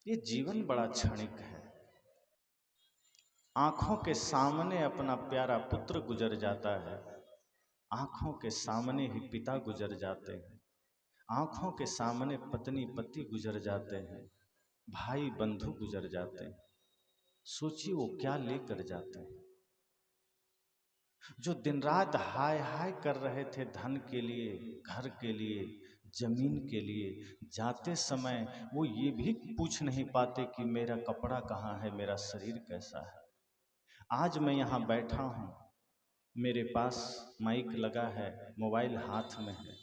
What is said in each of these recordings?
ये जीवन बड़ा क्षणिक है। आंखों के सामने अपना प्यारा पुत्र गुजर जाता है, आंखों के सामने ही पिता गुजर जाते हैं, आंखों के सामने पत्नी पति गुजर जाते हैं, भाई बंधु गुजर जाते हैं। सोचिए वो क्या लेकर जाते हैं। जो दिन रात हाय हाय कर रहे थे धन के लिए, घर के लिए, जमीन के लिए, जाते समय वो ये भी पूछ नहीं पाते कि मेरा कपड़ा कहाँ है, मेरा शरीर कैसा है। आज मैं यहाँ बैठा हूँ, मेरे पास माइक लगा है, मोबाइल हाथ में है,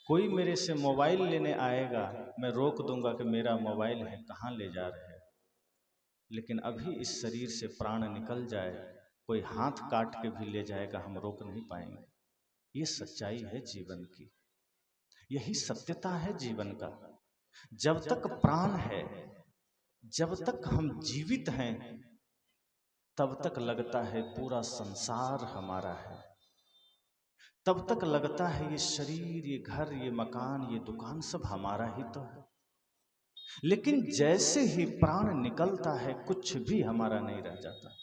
कोई मेरे से मोबाइल लेने आएगा, मैं रोक दूंगा कि मेरा मोबाइल है, कहाँ ले जा रहे हैं। लेकिन अभी इस शरीर से प्राण निकल जाए, कोई हाथ काट के भी ले जाएगा, हम रोक नहीं पाएंगे। ये सच्चाई है जीवन की, यही सत्यता है जीवन का। जब तक प्राण है, जब तक हम जीवित हैं, तब तक लगता है पूरा संसार हमारा है, तब तक लगता है ये शरीर, ये घर, ये मकान, ये दुकान सब हमारा ही तो है। लेकिन जैसे ही प्राण निकलता है, कुछ भी हमारा नहीं रह जाता।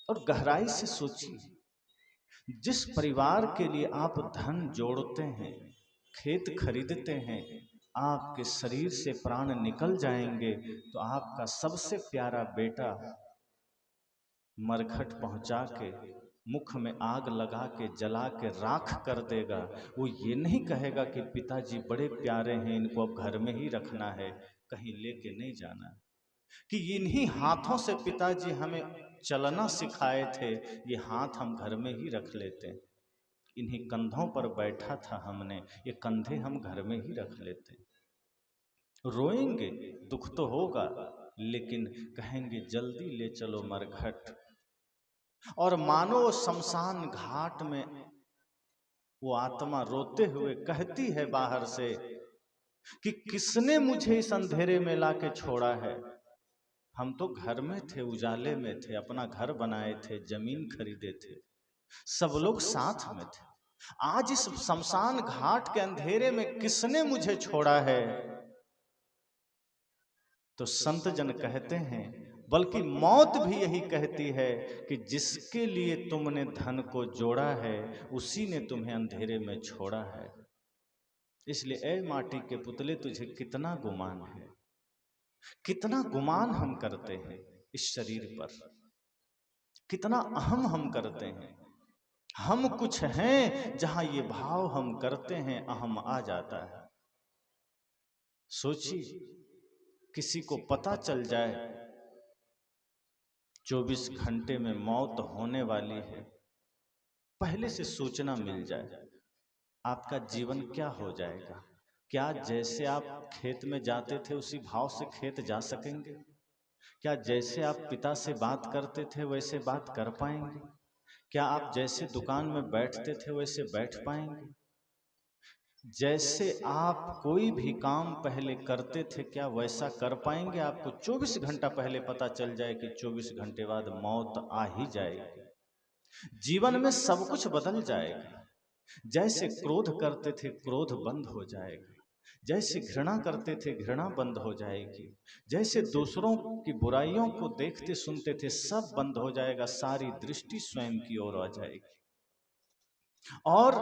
और गहराई से सोचिए, जिस परिवार के लिए आप धन जोड़ते हैं, खेत खरीदते हैं, आपके शरीर से प्राण निकल जाएंगे तो आपका सबसे प्यारा बेटा मरघट पहुंचा के, मुख में आग लगा के, जला के राख कर देगा। वो ये नहीं कहेगा कि पिताजी बड़े प्यारे हैं, इनको अब घर में ही रखना है, कहीं लेके नहीं जाना। कि इन्हीं हाथों से पिताजी हमें चलना सिखाए थे, ये हाथ हम घर में ही रख लेते, इन्हीं कंधों पर बैठा था हमने, ये कंधे हम घर में ही रख लेते। रोएंगे, दुख तो होगा, लेकिन कहेंगे जल्दी ले चलो मरघट। और मानो शमशान घाट में वो आत्मा रोते हुए कहती है बाहर से कि किसने मुझे इस अंधेरे में लाके छोड़ा है। हम तो घर में थे, उजाले में थे, अपना घर बनाए थे, जमीन खरीदे थे, सब लोग साथ में थे। आज इस शमशान घाट के अंधेरे में किसने मुझे छोड़ा है। तो संत जन कहते हैं, बल्कि मौत भी यही कहती है कि जिसके लिए तुमने धन को जोड़ा है, उसी ने तुम्हें अंधेरे में छोड़ा है। इसलिए ऐ माटी के पुतले, तुझे कितना गुमान है, कितना गुमान हम करते हैं इस शरीर पर, कितना अहम हम करते हैं। हम कुछ हैं, जहां ये भाव हम करते हैं, अहम आ जाता है। सोचिए, किसी को पता चल जाए 24 घंटे में मौत होने वाली है, पहले से सूचना मिल जाए, आपका जीवन क्या हो जाएगा। क्या जैसे आप खेत में जाते थे उसी भाव से खेत जा सकेंगे? क्या जैसे आप पिता से बात करते थे वैसे बात कर पाएंगे? क्या आप जैसे दुकान में बैठते थे वैसे बैठ पाएंगे? जैसे आप कोई भी काम पहले करते थे, क्या वैसा कर पाएंगे? आपको 24 घंटा पहले पता चल जाए कि 24 घंटे बाद मौत आ ही जाएगी, जीवन में सब कुछ बदल जाएगा। जैसे क्रोध करते थे, क्रोध बंद हो जाएगा। जैसे घृणा करते थे, घृणा बंद हो जाएगी। जैसे दूसरों की बुराइयों को देखते सुनते थे, सब बंद हो जाएगा, सारी दृष्टि स्वयं की ओर आ जाएगी। और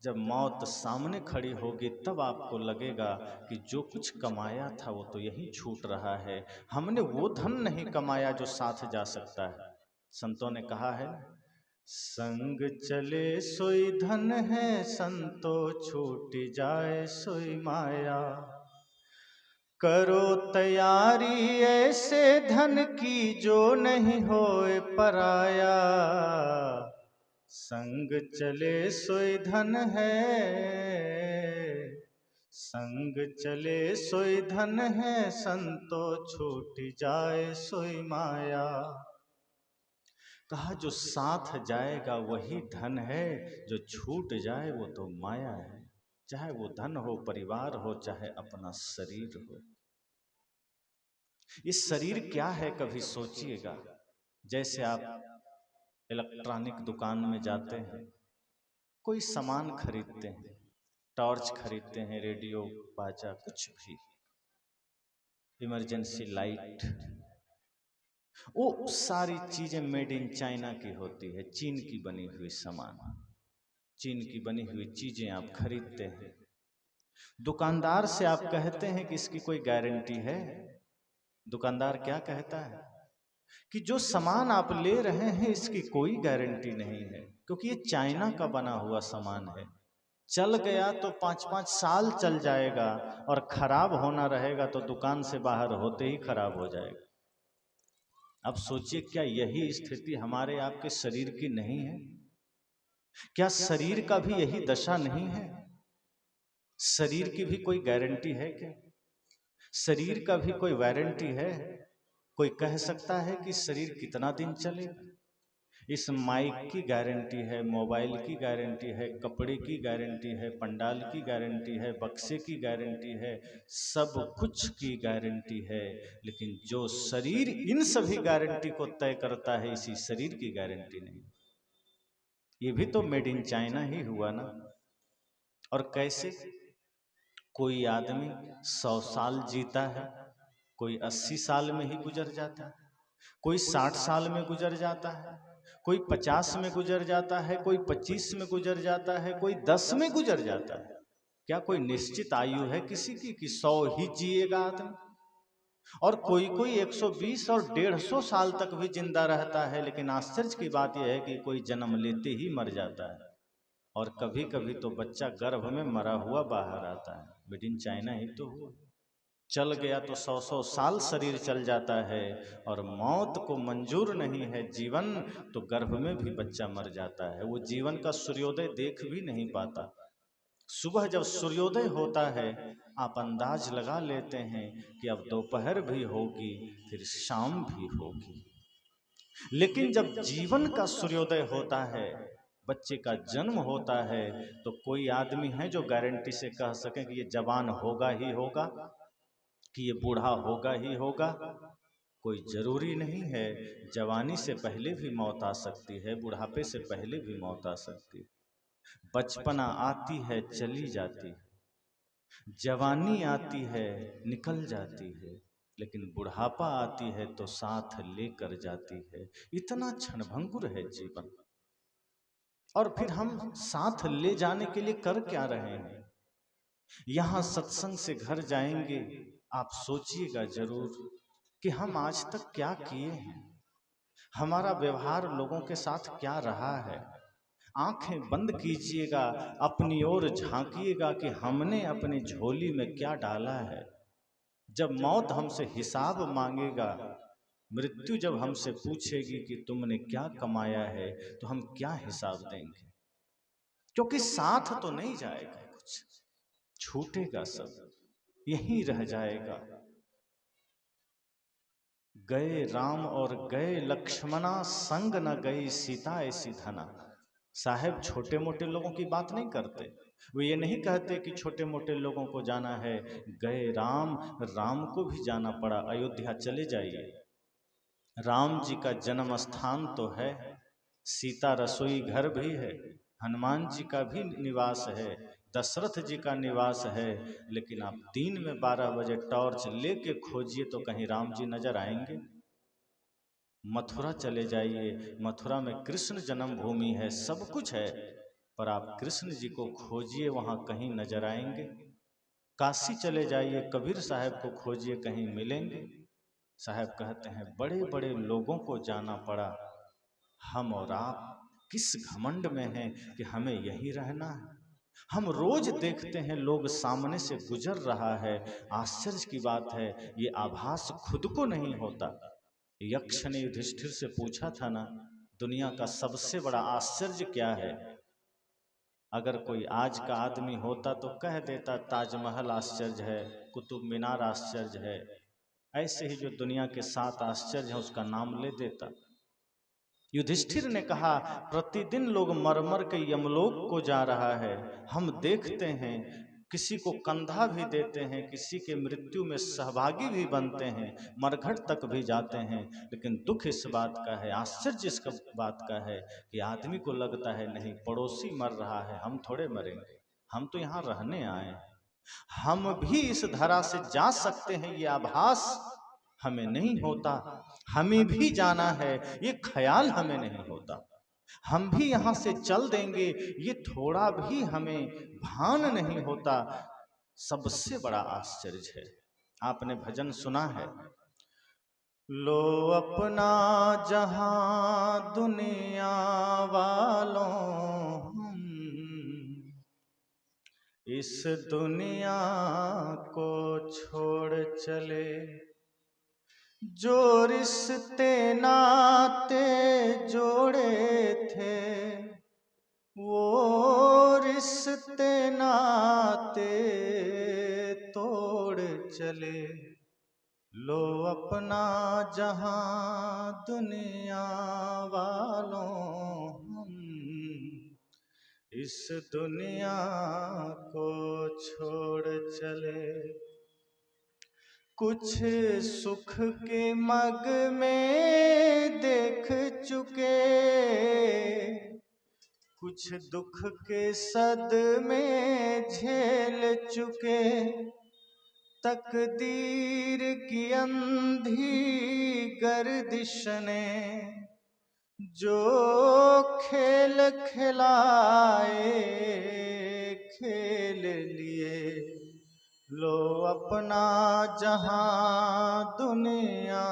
जब मौत सामने खड़ी होगी, तब आपको लगेगा कि जो कुछ कमाया था वो तो यहीं छूट रहा है, हमने वो धन नहीं कमाया जो साथ जा सकता है। संतों ने कहा है, संग चले सोई धन है, संतो छूट जाए सोई माया। करो तैयारी ऐसे धन की जो नहीं होए पराया। संग चले सोई धन है, संग चले सोई धन है, संतो छूट जाए सोई माया। कहा जो साथ जाएगा वही धन है, जो छूट जाए वो तो माया है। चाहे वो धन हो, परिवार हो, चाहे अपना शरीर हो। इस शरीर क्या है, कभी सोचिएगा। जैसे आप इलेक्ट्रॉनिक दुकान में जाते हैं, कोई सामान खरीदते हैं, टॉर्च खरीदते हैं, रेडियो, बाजा, कुछ भी, इमरजेंसी लाइट, वो सारी चीजें मेड इन चाइना की होती है, चीन की बनी हुई सामान, चीन की बनी हुई चीजें आप खरीदते हैं। दुकानदार से आप कहते हैं कि इसकी कोई गारंटी है? दुकानदार क्या कहता है कि जो सामान आप ले रहे हैं इसकी कोई गारंटी नहीं है, क्योंकि ये चाइना का बना हुआ सामान है। चल गया तो 5-5 साल चल जाएगा, और खराब होना रहेगा तो दुकान से बाहर होते ही खराब हो जाएगा। अब सोचिए, क्या यही स्थिति हमारे आपके शरीर की नहीं है? क्या शरीर का भी यही दशा नहीं है? शरीर की भी कोई गारंटी है क्या? शरीर का भी कोई वारंटी है? कोई कह सकता है कि शरीर कितना दिन चलेगा? इस माइक की गारंटी है, मोबाइल की गारंटी है, कपड़े की गारंटी है, पंडाल की गारंटी है, बक्से की गारंटी है, सब कुछ की गारंटी है। लेकिन जो शरीर इन सभी गारंटी को तय करता है, इसी शरीर की गारंटी नहीं। ये भी तो मेड इन चाइना ही हुआ ना। और कैसे? कोई आदमी 100 साल जीता है, कोई 80 साल में ही गुजर जाता है, कोई 60 साल में गुजर जाता है, कोई 50 में गुजर जाता है, कोई 25 में गुजर जाता है, कोई 10 में गुजर जाता है। क्या कोई निश्चित आयु है किसी की कि 100 ही जिएगा आदमी? और कोई कोई 120 और 150 साल तक भी जिंदा रहता है। लेकिन आश्चर्य की बात यह है कि कोई जन्म लेते ही मर जाता है, और कभी कभी तो बच्चा गर्भ में मरा हुआ बाहर आता है। मेड इन चाइना ही तो हुआ। चल गया तो 100-100 साल शरीर चल जाता है, और मौत को मंजूर नहीं है जीवन, तो गर्भ में भी बच्चा मर जाता है। वो जीवन का सूर्योदय देख भी नहीं पाता। सुबह जब सूर्योदय होता है, आप अंदाज लगा लेते हैं कि अब दोपहर भी होगी, फिर शाम भी होगी। लेकिन जब जीवन का सूर्योदय होता है, बच्चे का जन्म होता है, तो कोई आदमी है जो गारंटी से कह सके कि ये जवान होगा ही होगा, कि ये बूढ़ा होगा ही होगा? कोई जरूरी नहीं है। जवानी से पहले भी मौत आ सकती है, बुढ़ापे से पहले भी मौत आ सकती है। बचपना आती है चली जाती है, जवानी आती है निकल जाती है, लेकिन बुढ़ापा आती है तो साथ लेकर जाती है। इतना क्षणभंगुर है जीवन। और फिर हम साथ ले जाने के लिए कर क्या रहे हैं? यहाँ सत्संग से घर जाएंगे, आप सोचिएगा जरूर कि हम आज तक क्या किए हैं, हमारा व्यवहार लोगों के साथ क्या रहा है। आंखें बंद कीजिएगा, अपनी ओर झांकिएगा कि हमने अपनी झोली में क्या डाला है। जब मौत हमसे हिसाब मांगेगा, मृत्यु जब हमसे पूछेगी कि तुमने क्या कमाया है, तो हम क्या हिसाब देंगे? क्योंकि साथ तो नहीं जाएगा, कुछ छूटेगा, सब यहीं रह जाएगा। गए राम और गए लक्ष्मणा, संग न गई सीता ऐसी धना। साहब छोटे मोटे लोगों की बात नहीं करते। वो ये नहीं कहते कि छोटे मोटे लोगों को जाना है। गए राम, राम को भी जाना पड़ा। अयोध्या चले जाइए, राम जी का जन्म स्थान तो है, सीता रसोई घर भी है, हनुमान जी का भी निवास है, दशरथ जी का निवास है। लेकिन आप दिन में 12 बजे टॉर्च लेके खोजिए तो कहीं राम जी नजर आएंगे? मथुरा चले जाइए, मथुरा में कृष्ण जन्मभूमि है, सब कुछ है, पर आप कृष्ण जी को खोजिए, वहाँ कहीं नजर आएंगे? काशी चले जाइए, कबीर साहब को खोजिए, कहीं मिलेंगे? साहब कहते हैं बड़े बड़े लोगों को जाना पड़ा, हम और आप किस घमंड में हैं कि हमें यहीं रहना है। हम रोज देखते हैं लोग सामने से गुजर रहा है, आश्चर्य की बात है ये आभास खुद को नहीं होता। यक्ष ने युधिष्ठिर से पूछा था ना, दुनिया का सबसे बड़ा आश्चर्य क्या है? अगर कोई आज का आदमी होता तो कह देता ताजमहल आश्चर्य है, कुतुब मीनार आश्चर्य है। ऐसे ही जो दुनिया के 7 आश्चर्य हैं उसका नाम ले देता। युधिष्ठिर ने कहा प्रतिदिन लोग मर मर के यमलोक को जा रहा है, हम देखते हैं, किसी को कंधा भी देते हैं, किसी के मृत्यु में सहभागी भी बनते हैं, मरघट तक भी जाते हैं। लेकिन दुख इस बात का है, आश्चर्य इस बात का है कि आदमी को लगता है नहीं, पड़ोसी मर रहा है, हम थोड़े मरेंगे, हम तो यहाँ रहने आए हैं। हम भी इस धरा से जा सकते हैं, ये आभास हमें नहीं होता। हमें भी जाना है, ये ख्याल हमें नहीं होता। हम भी यहाँ से चल देंगे, ये थोड़ा भी हमें भान नहीं होता। सबसे बड़ा आश्चर्य है, आपने भजन सुना है, लो अपना जहां दुनिया वालों, हम इस दुनिया को छोड़ चले। जो रिश्ते नाते जोड़े थे, वो रिश्ते नाते तोड़ चले। लो अपना जहां दुनिया वालों, हम इस दुनिया को छोड़ चले। कुछ सुख के मग में देख चुके, कुछ दुख के सद में झेल चुके। तकदीर की अंधी गर्दिश ने जो खेल खिलाए खेल लिए। लो अपना जहां दुनिया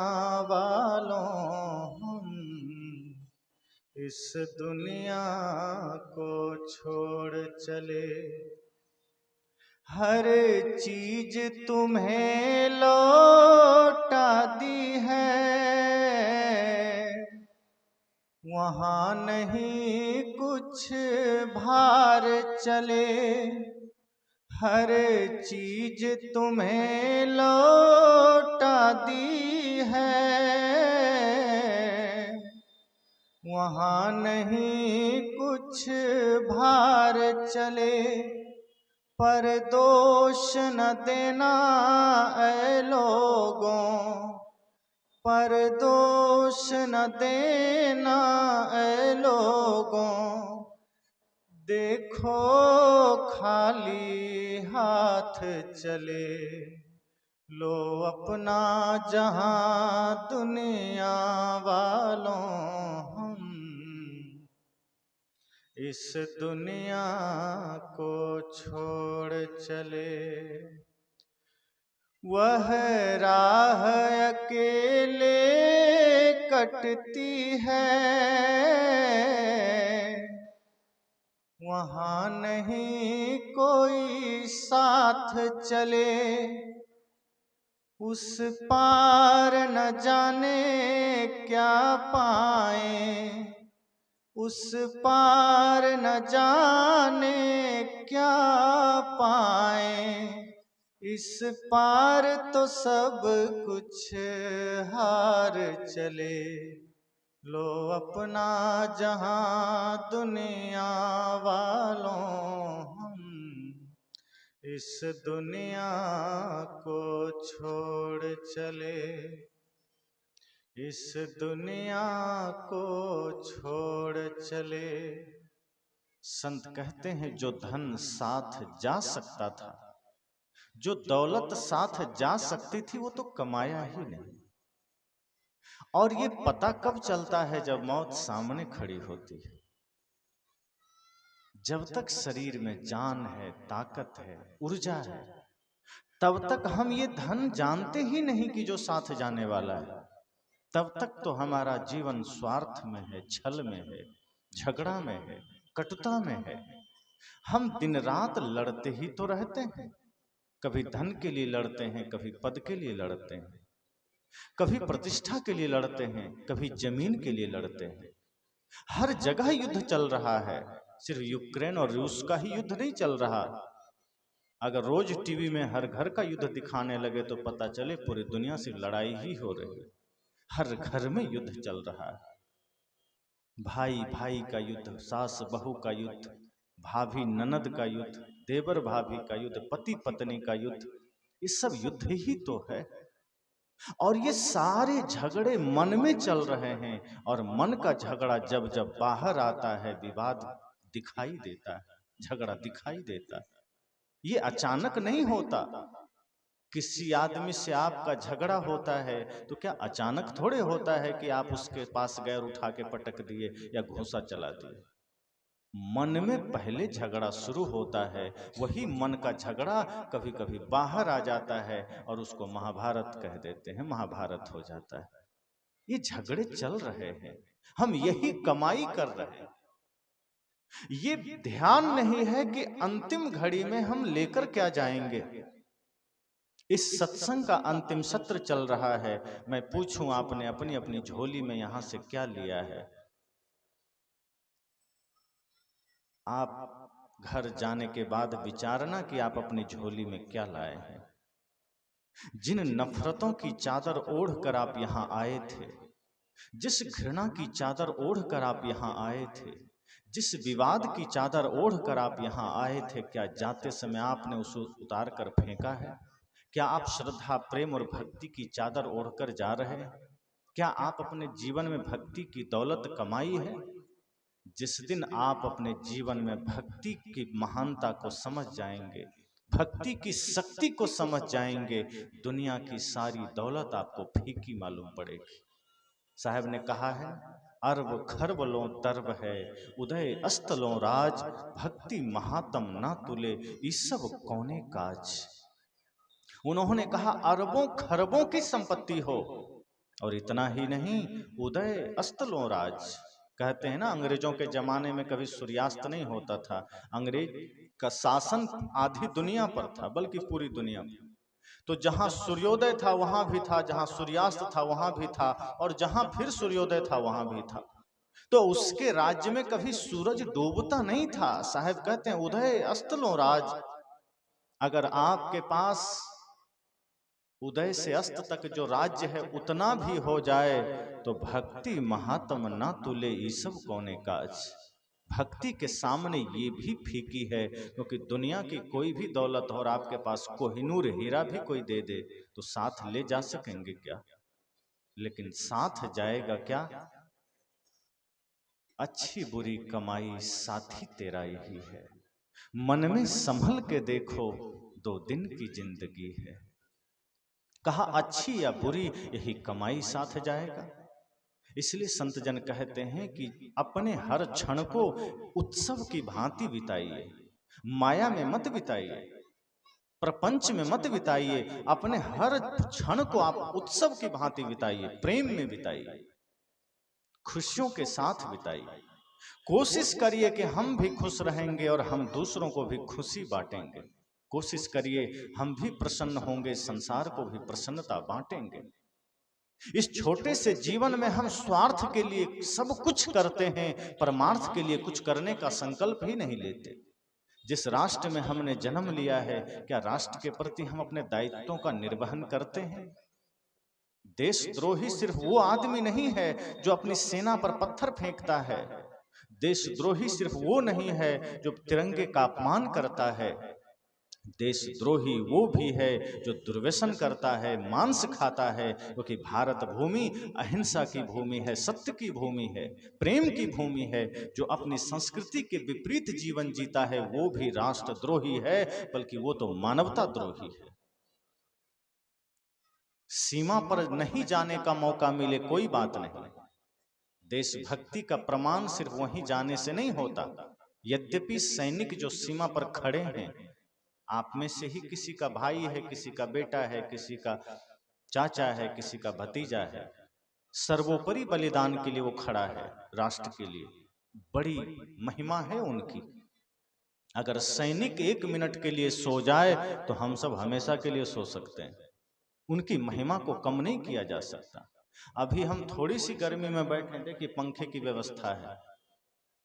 वालों, हम इस दुनिया को छोड़ चले। हर चीज तुम्हें लौटा दी है, वहाँ नहीं कुछ भार चले। हर चीज तुम्हें लौटा दी है, वहाँ नहीं कुछ भार चले। पर दोष न देना ऐ लोगों, पर दोष न देना ऐ लोगों। देखो खाली हाथ चले। लो अपना जहां दुनिया वालों, हम इस दुनिया को छोड़ चले। वह राह अकेले कटती है, वहाँ नहीं कोई साथ चले। उस पार न जाने क्या पाए, उस पार न जाने क्या पाए। इस पार तो सब कुछ हार चले। लो अपना जहां दुनिया वालों, हम इस दुनिया को छोड़ चले। इस दुनिया को छोड़ चले। संत कहते हैं, जो धन साथ जा सकता था, जो दौलत साथ जा सकती थी, वो तो कमाया ही नहीं। और ये पता कब चलता है? जब मौत सामने खड़ी होती है। जब तक शरीर में जान है, ताकत है, ऊर्जा है, तब तक हम ये धन जानते ही नहीं कि जो साथ जाने वाला है। तब तक तो हमारा जीवन स्वार्थ में है, छल में है, झगड़ा में है, कटुता में है। हम दिन रात लड़ते ही तो रहते हैं। कभी धन के लिए लड़ते हैं, कभी पद के लिए लड़ते हैं, कभी प्रतिष्ठा के लिए लड़ते हैं, कभी जमीन के लिए लड़ते हैं। हर जगह युद्ध चल रहा है। सिर्फ यूक्रेन और रूस का ही युद्ध नहीं चल रहा। अगर रोज टीवी में हर घर का युद्ध दिखाने लगे तो पता चले पूरी दुनिया से लड़ाई ही हो रही है। हर घर में युद्ध चल रहा है। भाई भाई का युद्ध, सास बहू का युद्ध, भाभी ननद का युद्ध, देवर भाभी का युद्ध, पति पत्नी का युद्ध, ये सब युद्ध ही तो है। और ये सारे झगड़े मन में चल रहे हैं। और मन का झगड़ा जब जब बाहर आता है, विवाद दिखाई देता है, झगड़ा दिखाई देता है। ये अचानक नहीं होता। किसी आदमी से आपका झगड़ा होता है तो क्या अचानक थोड़े होता है कि आप उसके पास गए और उठा के पटक दिए या घूंसा चला दिए। मन में पहले झगड़ा शुरू होता है, वही मन का झगड़ा कभी कभी बाहर आ जाता है और उसको महाभारत कह देते हैं, महाभारत हो जाता है। ये झगड़े चल रहे हैं, हम यही कमाई कर रहे हैं। ये ध्यान नहीं है कि अंतिम घड़ी में हम लेकर क्या जाएंगे। इस सत्संग का अंतिम सत्र चल रहा है, मैं पूछूं आपने अपनी अपनी झोली में यहां से क्या लिया है। आप घर जाने के बाद विचारना कि आप अपनी झोली में क्या लाए हैं। जिन नफरतों की चादर ओढ़कर आप यहां आए थे, जिस घृणा की चादर ओढ़कर आप यहां आए थे, जिस विवाद की चादर ओढ़कर आप यहां आए थे, क्या जाते समय आपने उसे उतार कर फेंका है? क्या आप श्रद्धा, प्रेम और भक्ति की चादर ओढ़कर जा रहे हैं? क्या आप अपने जीवन में भक्ति की दौलत कमाई है? जिस दिन आप अपने जीवन में भक्ति की महानता को समझ जाएंगे, भक्ति की शक्ति को समझ जाएंगे, दुनिया की सारी दौलत आपको फीकी मालूम पड़ेगी। साहब ने कहा है, अरब खरब लो दर्ब है, उदय अस्त लो राज, भक्ति महात्म ना तुले, ये सब कौने काज। उन्होंने कहा अरबों खरबों की संपत्ति हो और इतना ही नहीं, उदय अस्त लो राज। कहते हैं ना, अंग्रेजों के जमाने में कभी सूर्यास्त नहीं होता था। अंग्रेज का शासन आधी दुनिया पर था, बल्कि पूरी दुनिया पर। तो जहां सूर्योदय था वहां भी था, जहां सूर्यास्त था वहां भी था, और जहां फिर सूर्योदय था वहां भी था। तो उसके राज्य में कभी सूरज डूबता नहीं था। साहब कहते हैं उदय अस्त लो राज। अगर आपके पास उदय से अस्त तक जो राज्य है उतना भी हो जाए तो भक्ति महात्म ना तुले, ये सब कौने काज। भक्ति के सामने ये भी फीकी है, क्योंकि दुनिया की कोई भी दौलत और आपके पास कोहिनूर हीरा भी कोई दे दे तो साथ ले जा सकेंगे क्या? लेकिन साथ जाएगा क्या? अच्छी बुरी कमाई साथी तेरा यही है, मन में संभल के देखो 2 दिन की जिंदगी है। कहा अच्छी या बुरी यही कमाई साथ जाएगा। इसलिए संत जन कहते हैं कि अपने हर क्षण को उत्सव की भांति बिताइए, माया में मत बिताइए, प्रपंच में मत बिताइए, अपने हर क्षण को आप उत्सव की भांति बिताइए, प्रेम में बिताइए, खुशियों के साथ बिताइए। कोशिश करिए कि हम भी खुश रहेंगे और हम दूसरों को भी खुशी बांटेंगे। कोशिश करिए हम भी प्रसन्न होंगे, संसार को भी प्रसन्नता बांटेंगे। इस छोटे से जीवन में हम स्वार्थ के लिए सब कुछ करते हैं, परमार्थ के लिए कुछ करने का संकल्प ही नहीं लेते। जिस राष्ट्र में हमने जन्म लिया है, क्या राष्ट्र के प्रति हम अपने दायित्वों का निर्वहन करते हैं? देशद्रोही सिर्फ वो आदमी नहीं है जो अपनी सेना पर पत्थर फेंकता है। देशद्रोही सिर्फ वो नहीं है जो तिरंगे का अपमान करता है। देशद्रोही वो भी है जो दुर्व्यसन करता है, मांस खाता है, क्योंकि भारत भूमि अहिंसा की भूमि है, सत्य की भूमि है, प्रेम की भूमि है। जो अपनी संस्कृति के विपरीत जीवन जीता है वो भी राष्ट्रद्रोही है, बल्कि वो तो मानवता द्रोही है। सीमा पर नहीं जाने का मौका मिले कोई बात नहीं, देशभक्ति का प्रमाण सिर्फ वहीं जाने से नहीं होता। यद्यपि सैनिक जो सीमा पर खड़े हैं, आप में से ही किसी का भाई है, किसी का बेटा है, किसी का चाचा है, किसी का भतीजा है, सर्वोपरि बलिदान के लिए वो खड़ा है राष्ट्र के लिए। बड़ी महिमा है उनकी। अगर सैनिक 1 मिनट के लिए सो जाए तो हम सब हमेशा के लिए सो सकते हैं। उनकी महिमा को कम नहीं किया जा सकता। अभी हम थोड़ी सी गर्मी में बैठे, देखिए पंखे की व्यवस्था है।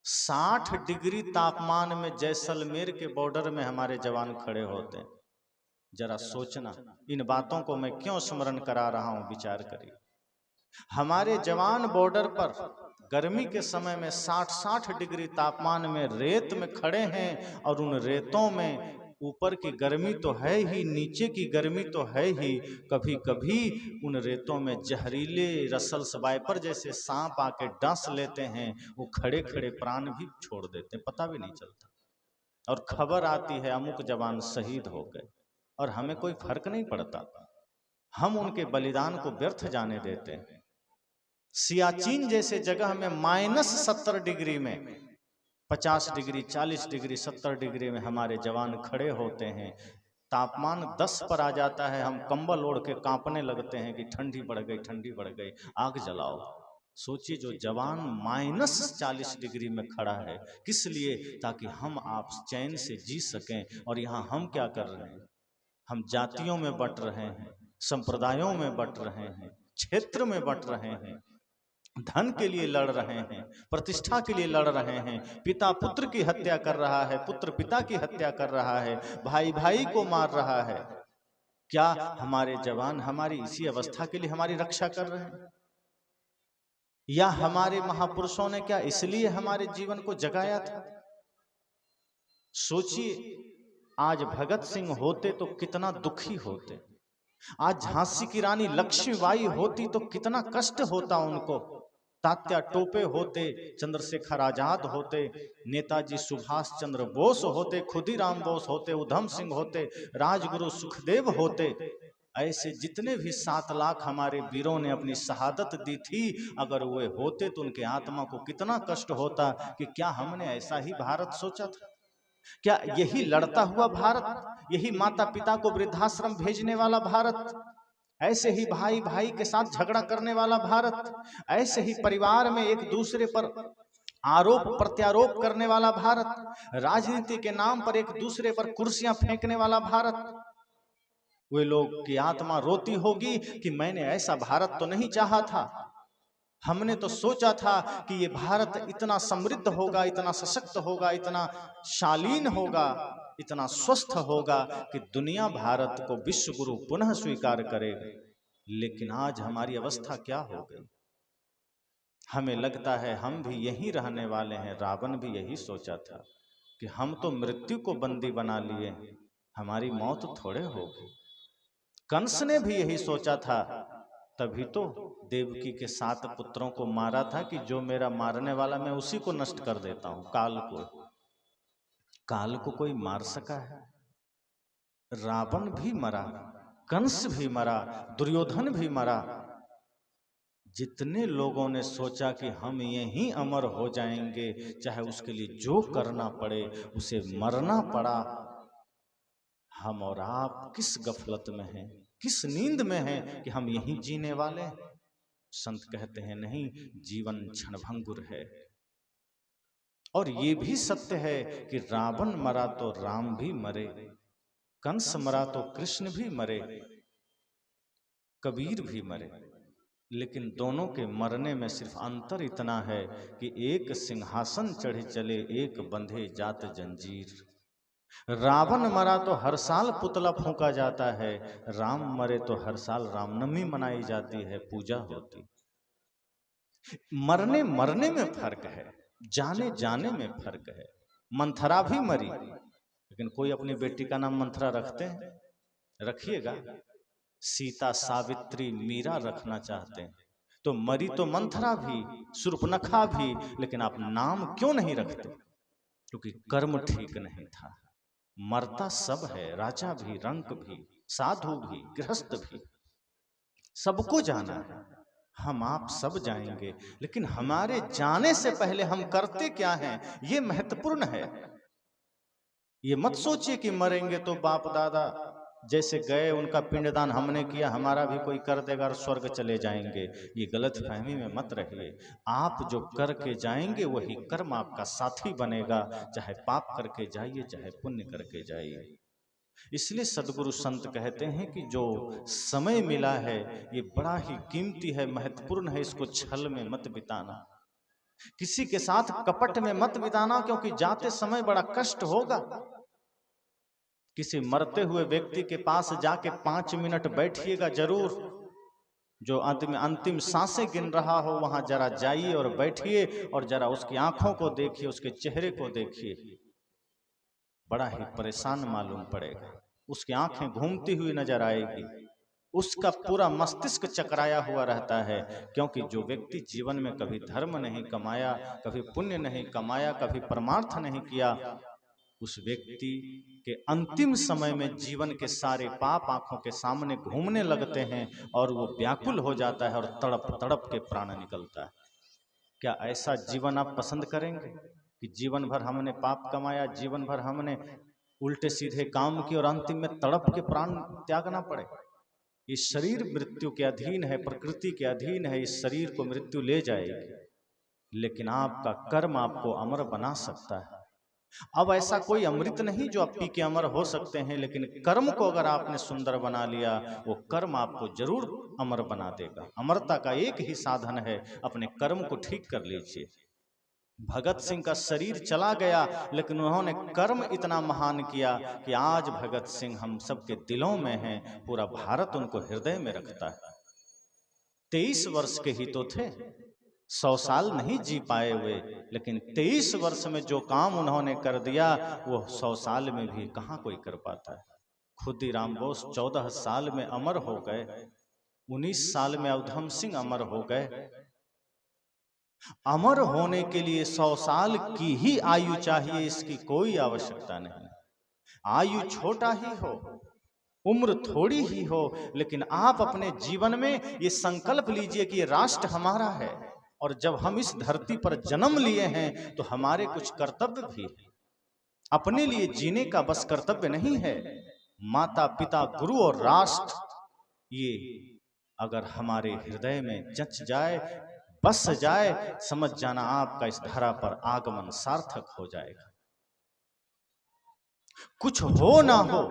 60 डिग्री तापमान में जैसलमेर के बॉर्डर में हमारे जवान खड़े होते हैं। जरा सोचना, इन बातों को मैं क्यों स्मरण करा रहा हूं, विचार करिए। हमारे जवान बॉर्डर पर गर्मी के समय में 60-60 डिग्री तापमान में रेत में खड़े हैं, और उन रेतों में ऊपर की गर्मी तो है ही, नीचे की गर्मी तो है ही, कभी कभी उन रेतों में जहरीले रसल स्वाइपर जैसे सांप आके डस लेते हैं, वो खड़े खड़े प्राण भी छोड़ देते हैं, पता भी नहीं चलता। और खबर आती है अमुक जवान शहीद हो गए, और हमें कोई फर्क नहीं पड़ता, हम उनके बलिदान को व्यर्थ जाने देते हैं। सियाचिन जैसे जगह में -70 डिग्री में, 50 डिग्री, 40 डिग्री, 70 डिग्री में हमारे जवान खड़े होते हैं। तापमान 10 पर आ जाता है, हम कंबल ओढ़ के कांपने लगते हैं कि ठंडी बढ़ गई, ठंडी बढ़ गई, आग जलाओ। सोचिए, जो जवान -40 डिग्री में खड़ा है, किस लिए? ताकि हम आप चैन से जी सकें। और यहाँ हम क्या कर रहे हैं? हम जातियों में बंट रहे हैं, संप्रदायों में बंट रहे हैं, क्षेत्र में बंट रहे हैं, धन के लिए लड़ रहे हैं, प्रतिष्ठा के लिए लड़ रहे हैं। पिता पुत्र की हत्या कर रहा है, पुत्र पिता की हत्या कर रहा है, भाई भाई को मार रहा है। क्या हमारे जवान हमारी इसी अवस्था के लिए हमारी रक्षा कर रहे हैं? या हमारे महापुरुषों ने क्या इसलिए हमारे जीवन को जगाया था? सोचिए, आज भगत सिंह होते तो कितना दुखी होते, आज झांसी की रानी लक्ष्मीबाई होती तो कितना कष्ट होता उनको, तात्या टोपे होते, चंद्रशेखर आजाद होते, नेताजी सुभाष चंद्र बोस होते, खुदीराम बोस होते, उधम सिंह होते, राजगुरु सुखदेव होते, ऐसे जितने भी 7 लाख हमारे वीरों ने अपनी शहादत दी थी, अगर वे होते तो उनके आत्मा को कितना कष्ट होता कि क्या हमने ऐसा ही भारत सोचा था? क्या यही लड़ता हुआ भारत, यही माता पिता को वृद्धाश्रम भेजने वाला भारत, ऐसे ही भाई भाई के साथ झगड़ा करने वाला भारत, ऐसे ही परिवार में एक दूसरे पर आरोप प्रत्यारोप करने वाला भारत, राजनीति के नाम पर एक दूसरे पर कुर्सियां फेंकने वाला भारत? वे लोग की आत्मा रोती होगी कि मैंने ऐसा भारत तो नहीं चाहा था, हमने तो सोचा था कि ये भारत इतना समृद्ध होगा, इतना सशक्त होगा, इतना शालीन होगा, इतना स्वस्थ होगा कि दुनिया भारत को विश्व गुरु पुनः स्वीकार करेगी। लेकिन आज हमारी अवस्था क्या हो गई? हमें लगता है हम भी यहीं रहने वाले हैं। रावण भी यही सोचा था कि हम तो मृत्यु को बंदी बना लिए, हमारी मौत थोड़े होगी। कंस ने भी यही सोचा था, तभी तो देवकी के 7 पुत्रों को मारा था कि जो मेरा मारने वाला मैं उसी को नष्ट कर देता हूं। काल को कोई मार सका है? रावण भी मरा, कंस भी मरा, दुर्योधन भी मरा। जितने लोगों ने सोचा कि हम यहीं अमर हो जाएंगे, चाहे उसके लिए जो करना पड़े उसे मरना पड़ा। हम और आप किस गफलत में हैं, किस नींद में हैं कि हम यहीं जीने वाले? संत कहते हैं नहीं, जीवन क्षणभंगुर है। और ये भी सत्य है कि रावण मरा तो राम भी मरे, कंस मरा तो कृष्ण भी मरे, कबीर भी मरे। लेकिन दोनों के मरने में सिर्फ अंतर इतना है कि एक सिंहासन चढ़े चले, एक बंधे जात जंजीर। रावण मरा तो हर साल पुतला फूंका जाता है, राम मरे तो हर साल रामनवमी मनाई जाती है, पूजा होती। मरने मरने में फर्क है, जाने जाने में फर्क है। मंथरा भी मरी, लेकिन कोई अपनी बेटी का नाम मंथरा रखते हैं? रखिएगा। सीता, सावित्री, मीरा रखना चाहते हैं तो मरी तो मंथरा भी, शूर्पणखा भी, लेकिन आप नाम क्यों नहीं रखते? क्योंकि कर्म ठीक नहीं था। मरता सब है, राजा भी, रंक भी, साधु भी, गृहस्थ भी, सबको जाना है। हम आप सब जाएंगे, लेकिन हमारे जाने से पहले हम करते क्या हैं, ये महत्वपूर्ण है। ये मत सोचिए कि मरेंगे तो बाप दादा जैसे गए, उनका पिंडदान हमने किया, हमारा भी कोई कर देगा और स्वर्ग चले जाएंगे। ये गलत फहमी में मत रहिए। आप जो करके जाएंगे वही कर्म आपका साथी बनेगा, चाहे पाप करके जाइए, चाहे पुण्य करके जाइए। इसलिए सदगुरु संत कहते हैं कि जो समय मिला है ये बड़ा ही कीमती है, महत्वपूर्ण है, इसको छल में मत बिताना, किसी के साथ कपट में मत बिताना, क्योंकि जाते समय बड़ा कष्ट होगा। किसी मरते हुए व्यक्ति के पास जाके 5 मिनट बैठिएगा जरूर। जो अंतिम सांसें गिन रहा हो वहां जरा जाइए और बैठिए, और जरा उसकी आंखों को देखिए, उसके चेहरे को देखिए, बड़ा ही परेशान मालूम पड़ेगा। उसकी आंखें घूमती हुई नजर आएगी, उसका पूरा मस्तिष्क चकराया हुआ रहता है। क्योंकि जो व्यक्ति जीवन में कभी धर्म नहीं कमाया, कभी पुण्य नहीं कमाया, कभी परमार्थ नहीं किया, उस व्यक्ति के अंतिम समय में जीवन के सारे पाप आंखों के सामने घूमने लगते हैं और वो व्याकुल हो जाता है और तड़प तड़प के प्राण निकलता है। क्या ऐसा जीवन आप पसंद करेंगे कि जीवन भर हमने पाप कमाया, जीवन भर हमने उल्टे सीधे काम किए और अंतिम में तड़प के प्राण त्यागना पड़े? ये शरीर मृत्यु के अधीन है, प्रकृति के अधीन है, इस शरीर को मृत्यु ले जाएगी, लेकिन आपका कर्म आपको अमर बना सकता है। अब ऐसा कोई अमृत नहीं जो आप पी के अमर हो सकते हैं, लेकिन कर्म को अगर आपने सुंदर बना लिया, वो कर्म आपको जरूर अमर बना देगा। अमरता का एक ही साधन है, अपने कर्म को ठीक कर लीजिए। भगत सिंह का शरीर चला गया, लेकिन उन्होंने कर्म इतना महान किया कि आज भगत सिंह हम सबके दिलों में हैं, पूरा भारत उनको हृदय में रखता है। 23 वर्ष के ही तो थे, 100 साल नहीं जी पाए हुए, लेकिन 23 वर्ष में जो काम उन्होंने कर दिया वो 100 साल में भी कहाँ कोई कर पाता है। खुदीराम बोस 14 साल में अमर हो गए, 19 साल में उधम सिंह अमर हो गए। अमर होने के लिए 100 साल की ही आयु चाहिए, इसकी कोई आवश्यकता नहीं। आयु छोटा ही हो, उम्र थोड़ी ही हो, लेकिन आप अपने जीवन में ये संकल्प लीजिए कि ये राष्ट्र हमारा है, और जब हम इस धरती पर जन्म लिए हैं तो हमारे कुछ कर्तव्य भी हैं। अपने लिए जीने का बस कर्तव्य नहीं है, माता पिता गुरु और राष्ट्र, ये अगर हमारे हृदय में जच जाए, बस जाए, समझ जाना आपका इस धरा पर आगमन सार्थक हो जाएगा। कुछ हो ना हो,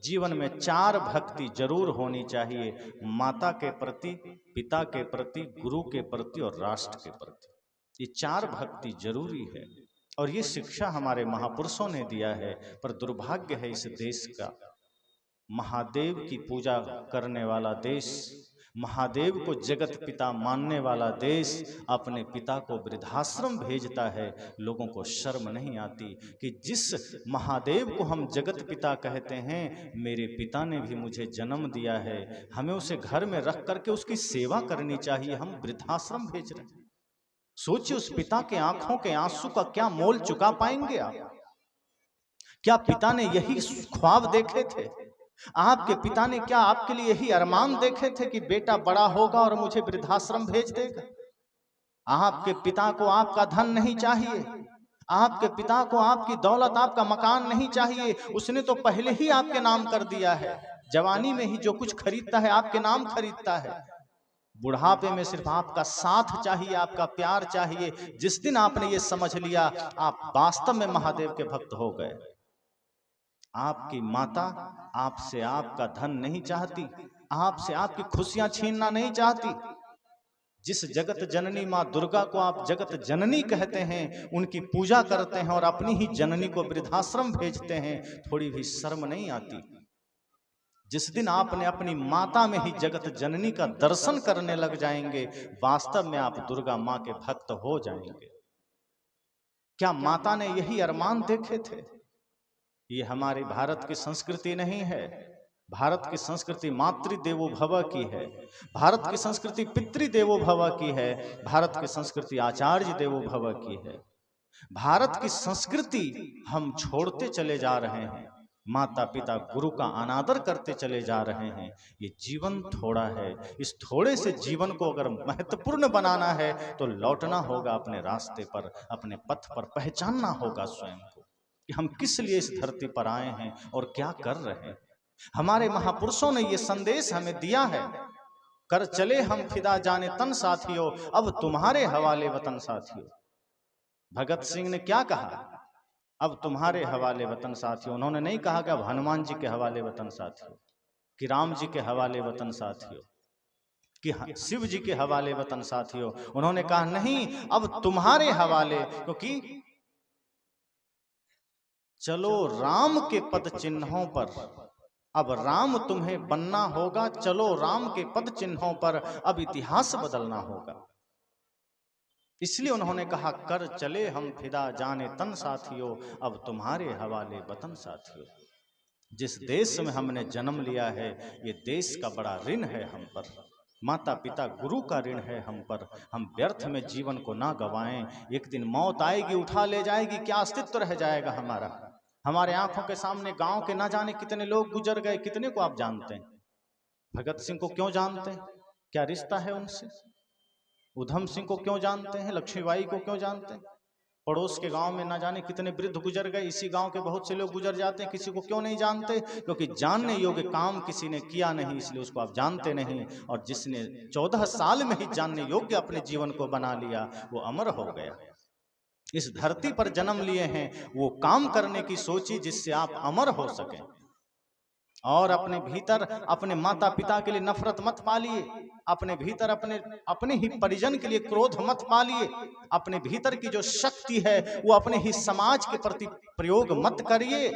जीवन में 4 भक्ति जरूर होनी चाहिए, माता के प्रति, पिता के प्रति, गुरु के प्रति और राष्ट्र के प्रति। ये 4 भक्ति जरूरी है, और ये शिक्षा हमारे महापुरुषों ने दिया है। पर दुर्भाग्य है इस देश का, महादेव की पूजा करने वाला देश, महादेव को जगत पिता मानने वाला देश अपने पिता को वृद्धाश्रम भेजता है। लोगों को शर्म नहीं आती कि जिस महादेव को हम जगत पिता कहते हैं, मेरे पिता ने भी मुझे जन्म दिया है, हमें उसे घर में रख करके उसकी सेवा करनी चाहिए, हम वृद्धाश्रम भेज रहे हैं। सोचिए उस पिता के आंखों के आंसू का क्या मोल चुका पाएंगे आप? क्या पिता ने यही ख्वाब देखे थे? आपके पिता ने क्या आपके लिए यही अरमान देखे थे कि बेटा बड़ा होगा और मुझे वृद्धाश्रम भेज देगा? आपके पिता को आपका धन नहीं चाहिए, आपके पिता को आपकी दौलत, आपका मकान नहीं चाहिए, उसने तो पहले ही आपके नाम कर दिया है। जवानी में ही जो कुछ खरीदता है आपके नाम खरीदता है, बुढ़ापे में सिर्फ आपका साथ चाहिए, आपका प्यार चाहिए। जिस दिन आपने ये समझ लिया, आप वास्तव में महादेव के भक्त हो गए। आपकी माता आपसे आपका धन नहीं चाहती, आपसे आपकी खुशियां छीनना नहीं चाहती। जिस जगत जननी माँ दुर्गा को आप जगत जननी कहते हैं, उनकी पूजा करते हैं और अपनी ही जननी को वृद्धाश्रम भेजते हैं, थोड़ी भी शर्म नहीं आती? जिस दिन आपने अपनी माता में ही जगत जननी का दर्शन करने लग जाएंगे, वास्तव में आप दुर्गा माँ के भक्त हो जाएंगे। क्या माता ने यही अरमान देखे थे? ये हमारी भारत की संस्कृति नहीं है। भारत की संस्कृति मातृदेवो भव की है, भारत की संस्कृति पितृदेवो भव की है, भारत की संस्कृति आचार्य देवो भव की है। भारत की संस्कृति हम छोड़ते चले जा रहे हैं, माता पिता गुरु का अनादर करते चले जा रहे हैं। ये जीवन थोड़ा है, इस थोड़े से जीवन को अगर महत्वपूर्ण बनाना है तो लौटना होगा अपने रास्ते पर, अपने पथ पर, पहचानना होगा स्वयं को कि हम किस लिए इस धरती पर आए हैं और क्या कर रहे हैं। हमारे महापुरुषों ने ये संदेश हमें दिया है, कर चले हम फिदा जाने तन साथियों, अब तुम्हारे हवाले वतन साथियों। भगत सिंह ने क्या कहा? अब तुम्हारे हवाले वतन साथियों। उन्होंने नहीं कहा कि अब हनुमान जी के हवाले वतन साथियों, कि राम जी के हवाले वतन साथियों, कि शिव जी के हवाले वतन साथियों। उन्होंने कहा नहीं, अब तुम्हारे हवाले, क्योंकि चलो राम के पद चिन्हों पर, अब राम तुम्हें बनना होगा। चलो राम के पद चिन्हों पर, अब इतिहास बदलना होगा। इसलिए उन्होंने कहा, कर चले हम फिदा जाने तन साथियों, अब तुम्हारे हवाले वतन साथियों। जिस देश में हमने जन्म लिया है, ये देश का बड़ा ऋण है हम पर, माता पिता गुरु का ऋण है हम पर। हम व्यर्थ में जीवन को ना गवाएं। एक दिन मौत आएगी, उठा ले जाएगी, क्या अस्तित्व रह जाएगा हमारा? हमारे आंखों के सामने गांव के ना जाने कितने लोग गुजर गए, कितने को आप जानते हैं? भगत सिंह को क्यों जानते हैं? क्या रिश्ता है उनसे? उधम सिंह को क्यों जानते हैं? लक्ष्मीबाई को क्यों जानते हैं? पड़ोस के गांव में ना जाने कितने वृद्ध गुजर गए, इसी गांव के बहुत से लोग गुजर जाते हैं, किसी को क्यों नहीं जानते? क्योंकि जानने योग्य काम किसी ने किया नहीं, इसलिए उसको आप जानते नहीं। और जिसने 14 साल में ही जानने योग्य अपने जीवन को बना लिया, वो अमर हो गया। इस धरती पर जन्म लिए हैं, वो काम करने की सोची जिससे आप अमर हो सकें। और अपने भीतर अपने माता पिता के लिए नफरत मत पालिए, अपने भीतर अपने ही परिजन के लिए क्रोध मत पालिए, अपने भीतर की जो शक्ति है वो अपने ही समाज के प्रति प्रयोग मत करिए।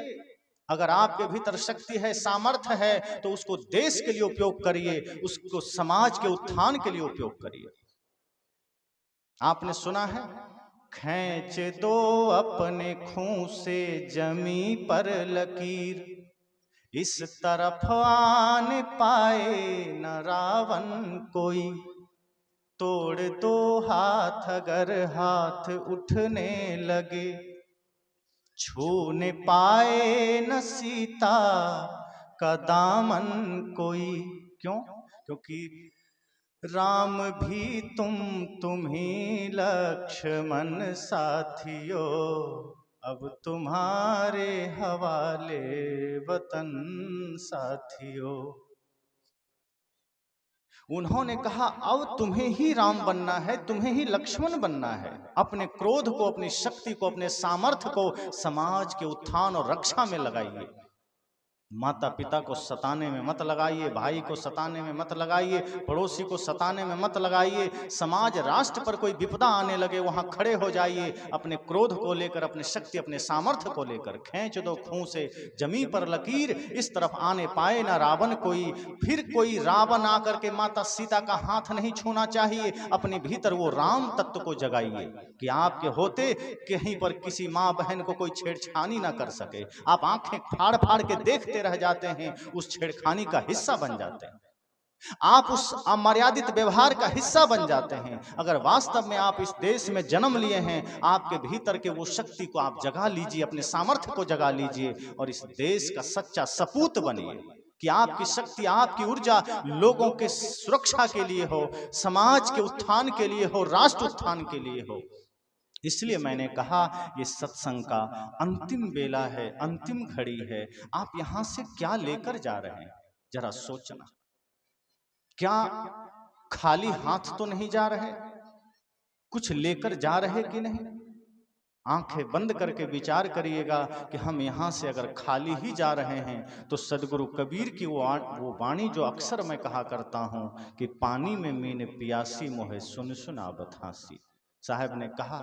अगर आपके भीतर शक्ति है, सामर्थ्य है, तो उसको देश के लिए उपयोग करिए, उसको समाज के उत्थान के लिए उपयोग करिए। आपने सुना है, खींच दो अपने खूं से जमी पर लकीर, इस तरफ आने पाए न रावण कोई, तोड़ दो हाथ अगर हाथ उठने लगे, छूने पाए न सीता का दामन कोई। क्यों? क्योंकि राम भी तुम ही लक्ष्मण साथियों, अब तुम्हारे हवाले वतन साथियों। उन्होंने कहा अब तुम्हें ही राम बनना है, तुम्हें ही लक्ष्मण बनना है। अपने क्रोध को, अपनी शक्ति को, अपने सामर्थ्य को समाज के उत्थान और रक्षा में लगाइए। माता पिता को सताने में मत लगाइए, भाई को सताने में मत लगाइए, पड़ोसी को सताने में मत लगाइए। समाज राष्ट्र पर कोई विपदा आने लगे, वहां खड़े हो जाइए, अपने क्रोध को लेकर, अपने शक्ति, अपने सामर्थ्य को लेकर। खींच दो खूं से जमी पर लकीर, इस तरफ आने पाए ना रावण कोई। फिर कोई रावण आकर के माता सीता का हाथ नहीं छूना चाहिए। अपने भीतर वो राम तत्व को जगाइए कि आपके होते कहीं पर किसी माँ बहन को कोई छेड़छानी ना कर सके। आप आंखें फाड़ फाड़ के देखते रह जाते हैं, उस छेड़खानी का हिस्सा बन जाते हैं, आप उस अमर्यादित व्यवहार का हिस्सा बन जाते हैं। अगर वास्तव में आप इस देश में जन्म लिए हैं, आपके भीतर के वो शक्ति को आप जगा लीजिए, अपने सामर्थ्य को जगा लीजिए और इस देश का सच्चा सपूत बनिए कि आपकी शक्ति, आपकी ऊर्जा लोगों के सुरक्षा के लिए हो, समाज के उत्थान के लिए हो, राष्ट्र उत्थान के लिए हो। इसलिए मैंने कहा ये सत्संग का अंतिम बेला है, अंतिम घड़ी है। आप यहां से क्या लेकर जा रहे हैं, जरा सोचना। क्या खाली हाथ तो नहीं जा रहे, कुछ लेकर जा रहे कि नहीं? आंखें बंद करके विचार करिएगा कि हम यहाँ से अगर खाली ही जा रहे हैं तो सदगुरु कबीर की वो वाणी जो अक्सर मैं कहा करता हूँ कि पानी में मीन पियासी मोहे सुन सुना बथासी। साहब ने कहा,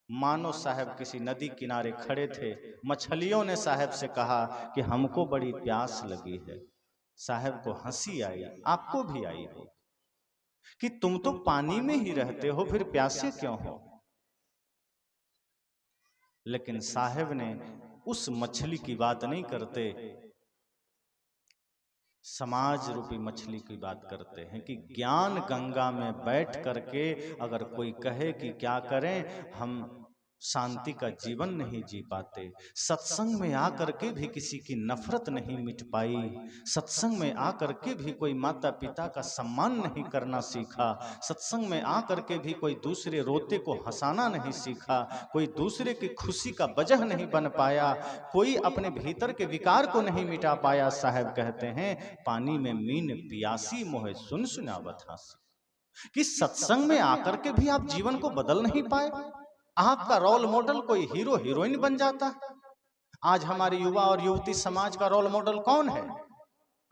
मानो साहब किसी नदी किनारे खड़े थे, मछलियों ने साहब से कहा कि हमको बड़ी प्यास लगी है। साहब को हंसी आई, आपको भी आई हो कि तुम तो पानी में ही रहते हो, फिर प्यासे क्यों हो? लेकिन साहब ने उस मछली की बात नहीं करते, समाज रूपी मछली की बात करते हैं कि ज्ञान गंगा में बैठ करके अगर कोई कहे कि क्या करें, हम शांति का जीवन नहीं जी पाते। सत्संग में आकर के भी किसी की नफरत नहीं मिट पाई, सत्संग में आकर के भी कोई माता पिता का सम्मान नहीं करना सीखा, सत्संग में आकर के भी कोई दूसरे रोते को हंसाना नहीं सीखा, कोई दूसरे की खुशी का वजह नहीं बन पाया, कोई अपने भीतर के विकार को नहीं मिटा पाया। साहब कहते हैं पानी में मीन पियासी मोहे सुन सुना बथासी, कि सत्संग में आकर के भी आप जीवन को बदल नहीं पाए। आपका रोल मॉडल कोई हीरो हीरोइन बन जाता है। आज हमारे युवा और युवती समाज का रोल मॉडल कौन है?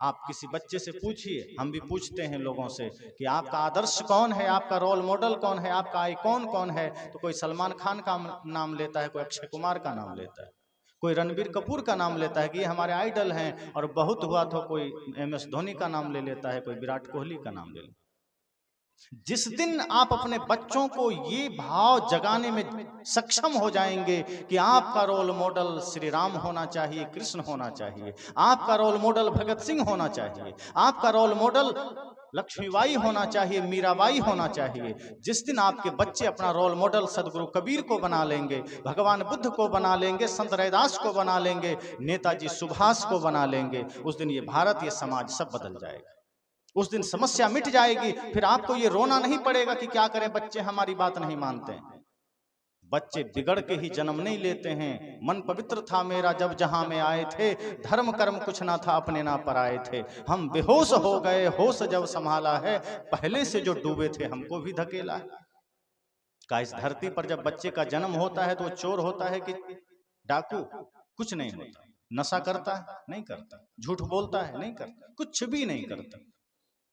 आप किसी बच्चे से पूछिए, हम भी पूछते हैं लोगों से कि आपका आदर्श कौन है, आपका रोल मॉडल कौन है, आपका आइकॉन कौन है? तो कोई सलमान खान का नाम लेता है, कोई अक्षय कुमार का नाम लेता है, कोई रणबीर कपूर का नाम लेता है कि ये हमारे आइडल हैं, और बहुत हुआ तो कोई MS धोनी का नाम ले लेता है, कोई विराट कोहली का नाम ले लेता है। जिस दिन आप अपने बच्चों को ये भाव जगाने में सक्षम हो जाएंगे कि आपका रोल मॉडल श्री राम होना चाहिए, कृष्ण होना चाहिए, आपका रोल मॉडल भगत सिंह होना चाहिए, आपका रोल मॉडल लक्ष्मीबाई होना चाहिए, मीराबाई होना चाहिए। जिस दिन आपके बच्चे अपना रोल मॉडल सदगुरु कबीर को बना लेंगे, भगवान बुद्ध को बना लेंगे, संत रैदास को बना लेंगे, नेताजी सुभाष को बना लेंगे, उस दिन ये भारत, ये समाज सब बदल जाएगा। उस दिन समस्या मिट जाएगी। फिर आपको ये रोना नहीं पड़ेगा कि क्या करें, बच्चे हमारी बात नहीं मानते हैं। बच्चे बिगड़ के ही जन्म नहीं लेते हैं। मन पवित्र था मेरा जब जहां में आए थे, धर्म कर्म कुछ ना था अपने ना पर आए थे। हम बेहोश हो गए, होश जब संभाला है, पहले से जो डूबे थे हमको भी धकेला है। का इस धरती पर जब बच्चे का जन्म होता है तो वो चोर होता है कि डाकू? कुछ नहीं होता। नशा करता है? नहीं करता। झूठ बोलता है? नहीं करता। कुछ भी नहीं करता।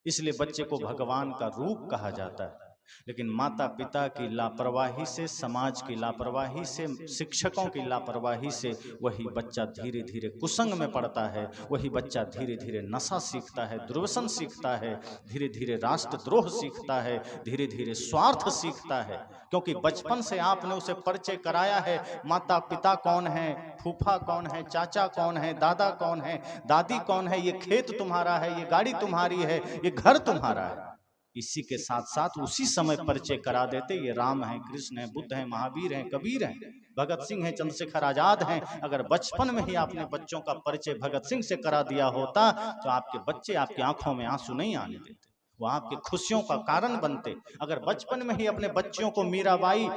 इसलिए बच्चे को भगवान का रूप कहा जाता है। लेकिन माता पिता की लापरवाही से, समाज की लापरवाही से, शिक्षकों की लापरवाही से वही बच्चा धीरे धीरे कुसंग में पड़ता है। वही बच्चा धीरे धीरे नशा सीखता है, दुर्व्यसन सीखता है, धीरे धीरे राष्ट्रद्रोह सीखता है, धीरे धीरे स्वार्थ सीखता है। क्योंकि बचपन से आपने उसे परिचय कराया है, माता पिता कौन है, फूफा कौन है, चाचा कौन है, दादा कौन है, दादी कौन है, ये खेत तुम्हारा है, ये गाड़ी तुम्हारी है, ये घर तुम्हारा है। इसी के साथ साथ उसी समय परिचय करा देते, ये राम है, कृष्ण है, बुद्ध है, महावीर है, कबीर है, भगत सिंह है, चंद्रशेखर आजाद हैं। अगर बचपन में ही आपने बच्चों का परिचय भगत सिंह से करा दिया होता तो आपके बच्चे आपकी आंखों में आंसू नहीं आने देते, वो आपकी खुशियों का कारण बनते। अगर बचपन में ही अपने बच्चों को मीराबाई,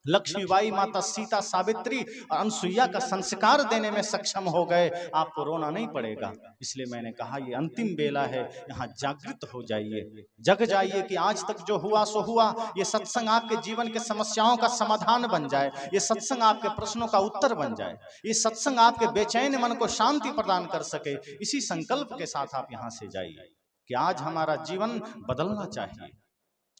लक्ष्मीबाई, माता सीता, सावित्री और अनसुईया का संस्कार देने में सक्षम हो गए, आपको रोना नहीं पड़ेगा। इसलिए मैंने कहा ये अंतिम बेला है, यहाँ जागृत हो जाइए, जग जाइए कि आज तक जो हुआ सो हुआ। ये सत्संग आपके जीवन के समस्याओं का समाधान बन जाए, ये सत्संग आपके प्रश्नों का उत्तर बन जाए, ये सत्संग आपके बेचैन मन को शांति प्रदान कर सके। इसी संकल्प के साथ आप यहाँ से जाइए कि आज हमारा जीवन बदलना चाहिए।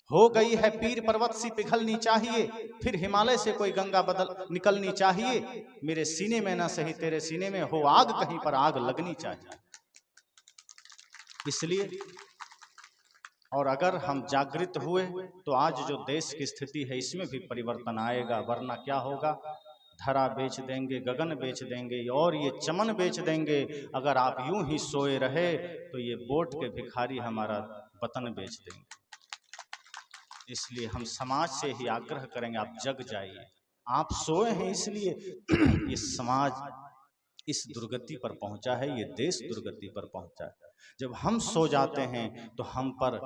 हो गई है पीर पर्वत सी पिघलनी चाहिए, फिर हिमालय से कोई गंगा बदल निकलनी चाहिए। मेरे सीने में ना सही तेरे सीने में हो आग, कहीं पर आग लगनी चाहिए। इसलिए और अगर हम जागृत हुए तो आज जो देश की स्थिति है इसमें भी परिवर्तन आएगा। वरना क्या होगा, धरा बेच देंगे, गगन बेच देंगे और ये चमन बेच देंगे। अगर आप यूं ही सोए रहे तो ये बोट के भिखारी हमारा वतन बेच देंगे। इसलिए हम समाज से ही आग्रह करेंगे, आप जग जाइए। आप सोए हैं इसलिए ये समाज इस दुर्गति पर पहुंचा है, ये देश दुर्गति पर पहुंचा है। जब हम सो जाते हैं तो हम पर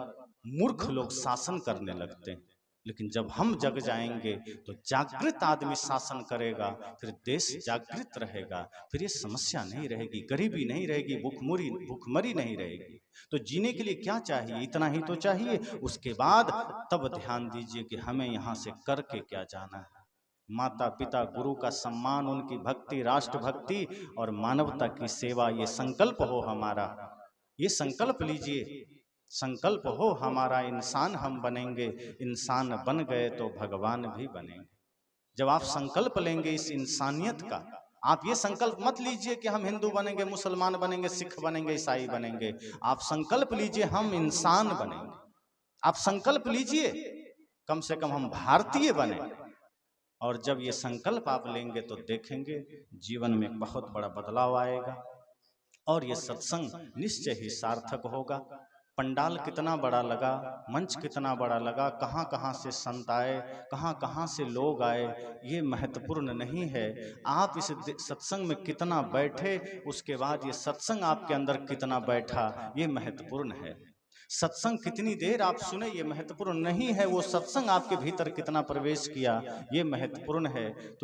मूर्ख लोग शासन करने लगते हैं, लेकिन जब हम जग जाएंगे तो जागृत आदमी शासन करेगा, फिर देश जागृत रहेगा, फिर ये समस्या नहीं रहेगी, गरीबी नहीं रहेगी, भूखमरी नहीं रहेगी। तो जीने के लिए क्या चाहिए? इतना ही तो चाहिए। उसके बाद तब ध्यान दीजिए कि हमें यहाँ से करके क्या जाना है। माता पिता गुरु का सम्मान, उनकी भक्ति, राष्ट्र भक्ति और मानवता की सेवा, ये संकल्प हो हमारा। ये संकल्प लीजिए, संकल्प हो हमारा, इंसान हम बनेंगे, इंसान बन गए तो भगवान भी बनेंगे। जब आप संकल्प लेंगे इस इंसानियत का, आप ये संकल्प मत लीजिए कि हम हिंदू बनेंगे, मुसलमान बनेंगे, सिख बनेंगे, ईसाई बनेंगे। आप संकल्प लीजिए हम इंसान बनेंगे। आप संकल्प लीजिए कम से कम हम भारतीय बने। और जब ये संकल्प आप लेंगे तो देखेंगे जीवन में बहुत बड़ा बदलाव आएगा और ये सत्संग निश्चय ही सार्थक होगा। पंडाल कितना बड़ा लगा, मंच कितना बड़ा लगा, कहाँ कहाँ से संत आए, कहाँ कहाँ से लोग आए, ये महत्वपूर्ण नहीं है। आप इस सत्संग में कितना बैठे, उसके बाद ये सत्संग आपके अंदर कितना बैठा, ये महत्वपूर्ण है। सत्संग कितनी देर आप सुने ये महत्वपूर्ण नहीं है, वो सत्संग आपके भीतर कितना प्रवेश किया ये महत्वपूर्ण है। तो